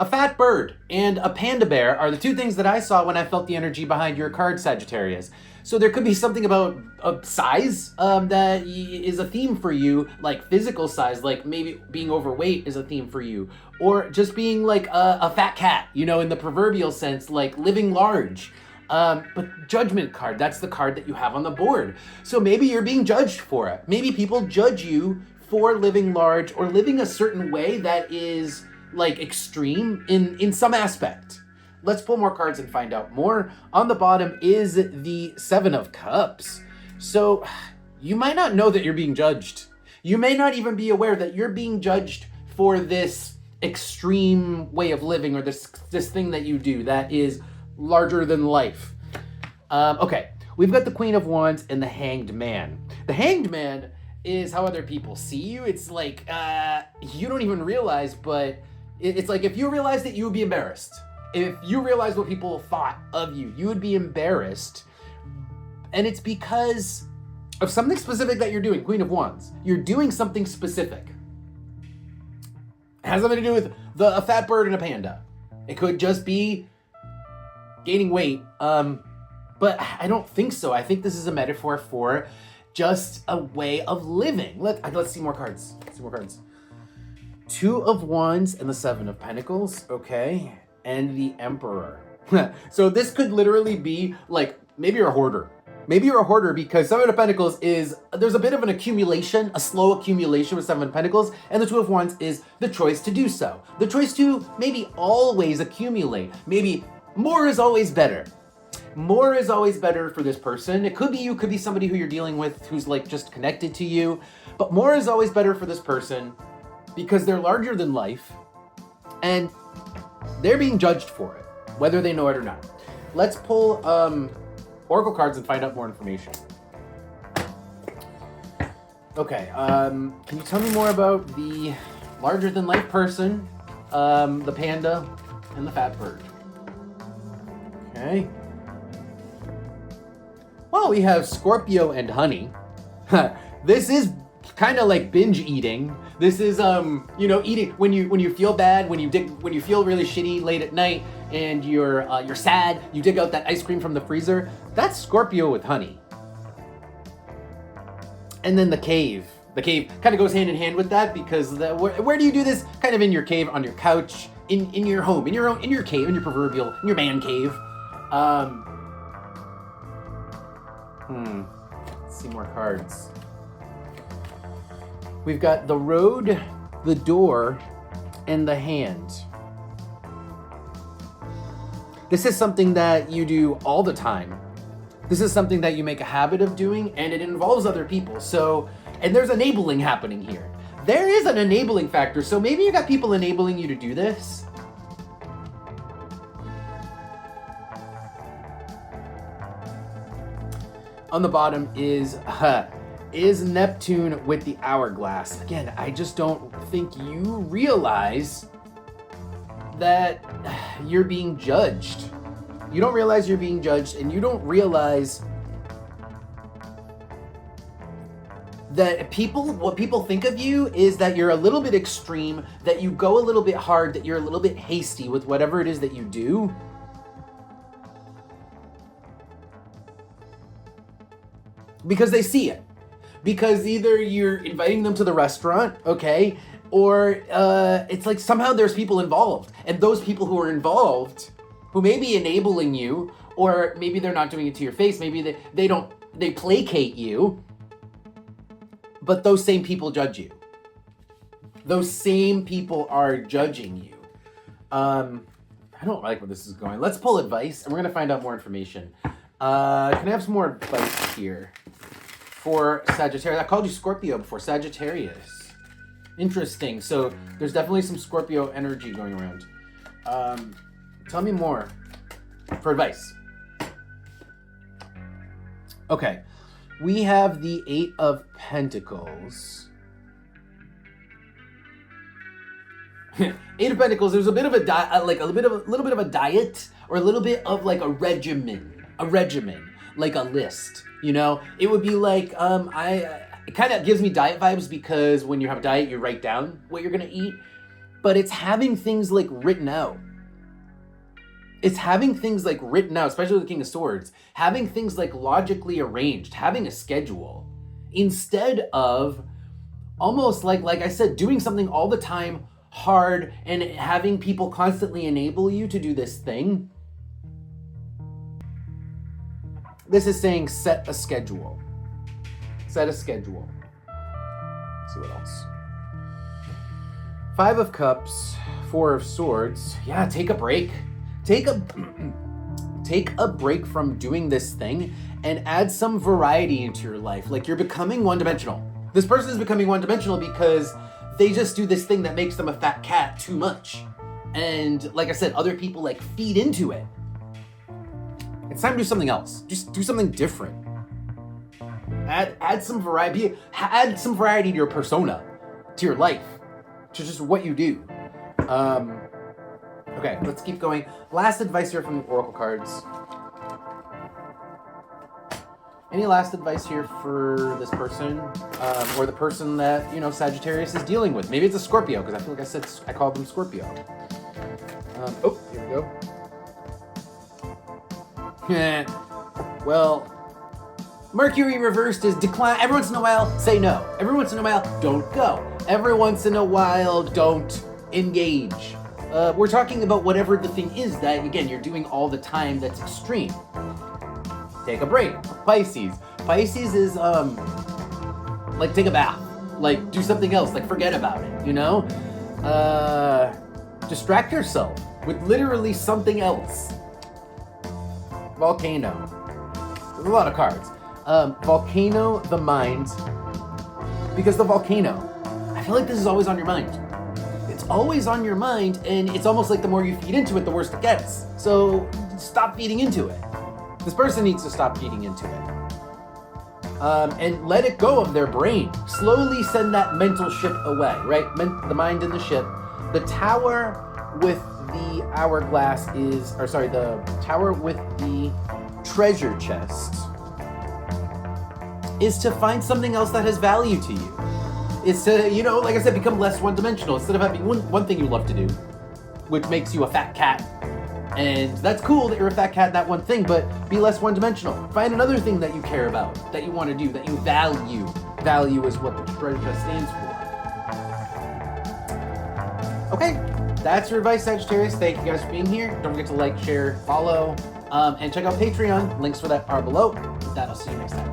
A fat bird and a panda bear are the two things that I saw when I felt the energy behind your card, Sagittarius. So there could be something about size that is a theme for you, like physical size, like maybe being overweight is a theme for you, or just being like a fat cat, you know, in the proverbial sense, like living large. But Judgment card, that's the card that you have on the board. So maybe you're being judged for it. Maybe people judge you for living large or living a certain way that is like extreme in some aspect. Let's pull more cards and find out more. On the bottom is the Seven of Cups. So you might not know that you're being judged. You may not even be aware that you're being judged for this extreme way of living or this thing that you do that is larger than life. Okay, we've got the Queen of Wands and the Hanged Man. The Hanged Man is how other people see you. It's like you don't even realize, but it's like if you realized it, you would be embarrassed. If you realize what people thought of you, you would be embarrassed. And it's because of something specific that you're doing, Queen of Wands. You're doing something specific. It has something to do with a fat bird and a panda. It could just be gaining weight. But I don't think so. I think this is a metaphor for just a way of living. Let's see more cards. Two of Wands and the Seven of Pentacles. Okay. And the Emperor. So this could literally be like, maybe you're a hoarder. Maybe you're a hoarder because Seven of Pentacles is, there's a bit of an accumulation, a slow accumulation with Seven of Pentacles, and the Two of Wands is the choice to do so. The choice to maybe always accumulate. Maybe more is always better. More is always better for this person. It could be you, could be somebody who you're dealing with who's like just connected to you, but more is always better for this person because they're larger than life and they're being judged for it, whether they know it or not. Let's pull oracle cards and find out more information. Okay, can you tell me more about the larger than life person, the panda, and the fat bird? Okay. Well, we have Scorpio and honey. This is kind of like binge eating. This is eating when you feel bad, when you feel really shitty late at night and you're sad, you dig out that ice cream from the freezer. That's Scorpio with honey. And then the cave kind of goes hand in hand with that because where do you do this? Kind of in your cave, on your couch, in your home, in your cave, in your proverbial, in your man cave. Let's see more cards. We've got the Road, the Door, and the Hand. This is something that you do all the time. This is something that you make a habit of doing, and it involves other people. So, and there's enabling happening here. There is an enabling factor, so maybe you got people enabling you to do this. On the bottom is Neptune with the Hourglass. Again, I just don't think you realize that you're being judged. You don't realize you're being judged, and you don't realize that what people think of you is that you're a little bit extreme, that you go a little bit hard, that you're a little bit hasty with whatever it is that you do. Because they see it. Because either you're inviting them to the restaurant, okay, or it's like somehow there's people involved. And those people who are involved, who may be enabling you, or maybe they're not doing it to your face, maybe they placate you, but those same people judge you. Those same people are judging you. I don't like where this is going. Let's pull advice, and we're gonna find out more information. Can I have some more advice here for Sagittarius? I called you Scorpio before, Sagittarius. Interesting. So there's definitely some Scorpio energy going around. Tell me more for advice. Okay. We have the Eight of Pentacles. Eight of Pentacles. There's a bit of a little bit of a diet, or a little bit of like a regimen, like a list. You know, it would be like it kind of gives me diet vibes because when you have a diet, you write down what you're gonna eat. but it's having things like written out. It's having things like written out, especially with the King of Swords, having things like logically arranged, having a schedule, instead of almost like I said, doing something all the time, hard, and having people constantly enable you to do this thing. This is saying set a schedule. Set a schedule. Let's see what else. 5 of Cups, 4 of Swords. Yeah, take a break. Take a break from doing this thing and add some variety into your life. Like, you're becoming one-dimensional. This person is becoming one-dimensional because they just do this thing that makes them a fat cat too much. And like I said, other people like feed into it. It's time to do something else. Just do something different. Add some variety. Add some variety to your persona, to your life, to just what you do. Okay, let's keep going. Last advice here from the Oracle cards. Any last advice here for this person, or the person that, you know, Sagittarius is dealing with? Maybe it's a Scorpio, because I feel like I called them Scorpio. Oh, here we go. Well, Mercury reversed is decline. Every once in a while, say no. Every once in a while, don't go. Every once in a while, don't engage. We're talking about whatever the thing is that, again, you're doing all the time that's extreme. Take a break. Pisces. Pisces is, like, take a bath. Like, do something else. Like, forget about it, you know? Distract yourself with literally something else. Volcano. There's a lot of cards. Volcano, the mind. Because the volcano, I feel like this is always on your mind. It's always on your mind, and it's almost like the more you feed into it, the worse it gets. So stop feeding into it. This person needs to stop feeding into it. And let it go of their brain. Slowly send that mental ship away, right? The mind and the ship. The tower with the hourglass the tower with the treasure chest is to find something else that has value to you. It's to, you know, like I said, become less one-dimensional. Instead of having one thing you love to do, which makes you a fat cat. And that's cool that you're a fat cat in that one thing, but be less one-dimensional. Find another thing that you care about, that you want to do, that you value. Value is what the treasure chest stands for. Okay, that's your advice, Sagittarius. Thank you guys for being here. Don't forget to like, share, follow, and check out Patreon. Links for that are below. With that, I'll see you next time.